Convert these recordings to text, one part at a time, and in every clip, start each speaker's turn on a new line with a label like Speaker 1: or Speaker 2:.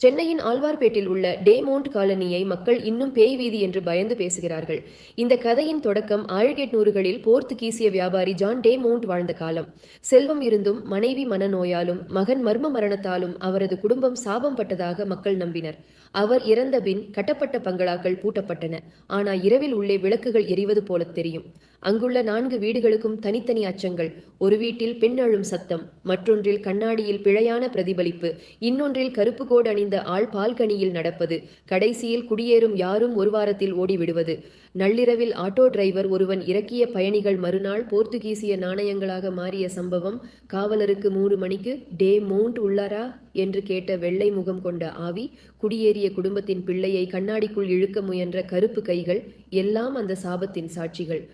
Speaker 1: சென்னையின் ஆழ்வார்பேட்டில் உள்ள டேமோண்ட் காலனியை மக்கள் இன்னும் பேய் வீதி என்று பயந்து பேசுகிறார்கள். இந்த கதையின் தொடக்கம் 1800களில் போர்த்துகீசிய வியாபாரி ஜான் டேமோண்ட் வாழ்ந்த காலம். செல்வம் இருந்தும் மனைவி மனநோயாலும் மகன் மர்ம மரணத்தாலும் அவரது குடும்பம் சாபம் பட்டதாக மக்கள் நம்பினர். அவர் இறந்தபின் கட்டப்பட்ட பங்களாக்கள் பூட்டப்பட்டன. ஆனால் இரவில் உள்ளே விளக்குகள் எரிவது போல தெரியும். அங்குள்ள 4 வீடுகளுக்கும் தனித்தனி அச்சங்கள். ஒரு வீட்டில் பெண் அழும் சத்தம், மற்றொன்றில் கண்ணாடியில் பிழையான பிரதிபலிப்பு, இன்னொன்றில் கருப்பு கோடு அணிந்த ஆள் பால்கனியில் நடப்பது, கடைசியில் குடியேறும் யாரும் ஒரு வாரத்தில் ஓடிவிடுவது. நள்ளிரவில் ஆட்டோ டிரைவர் ஒருவன் இறக்கிய பயணிகள் மறுநாள் போர்த்துகீசிய நாணயங்களாக மாறிய சம்பவம். காவலருக்கு 3 மணிக்கு டே மோண்ட் உள்ளாரா என்று கேட்ட வெள்ளை முகம் கொண்ட ஆவி, குடியேறிய குடும்பத்தின் பிள்ளையை கண்ணாடிக்குள் இழுக்க முயன்ற கருப்பு கைகள், எல்லாம் அந்த சாபத்தின் சாட்சிகள்.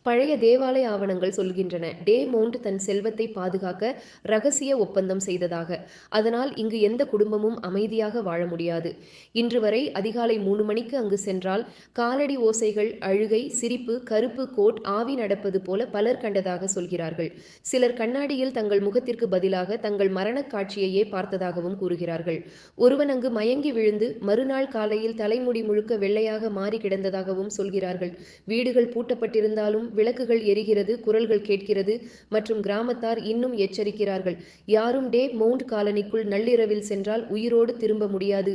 Speaker 1: பழைய தேவாலய ஆவணங்கள் சொல்கின்றன, டே மோண்ட் தன் செல்வத்தை பாதுகாக்க இரகசிய ஒப்பந்தம் செய்ததாக. அதனால் இங்கு எந்த குடும்பமும் அமைதியாக வாழ முடியாது. இன்று வரை அதிகாலை 3 மணிக்கு அங்கு சென்றால் காலடி ஓசைகள், அழுகை, சிரிப்பு, கருப்பு கோட், ஆவி நடப்பது போல பலர் கண்டதாக சொல்கிறார்கள். சிலர் கண்ணாடியில் தங்கள் முகத்திற்கு பதிலாக தங்கள் மரணக் காட்சியையே பார்த்ததாகவும் கூறுகிறார்கள். ஒருவன் அங்கு மயங்கி விழுந்து மறுநாள் காலையில் தலைமுடி முழுக்க வெள்ளையாக மாறி கிடந்ததாகவும் சொல்கிறார்கள். வீடுகள் பூட்டப்பட்டிருந்தாலும் விளக்குகள் எரிகிறது, குரல்கள் கேட்கிறது மற்றும் கிராமத்தார் இன்னும் எச்சரிக்கிறார்கள், யாரும் டே மோண்ட் காலனிக்குள் நள்ளிரவில் சென்றால் உயிரோடு திரும்ப முடியாது.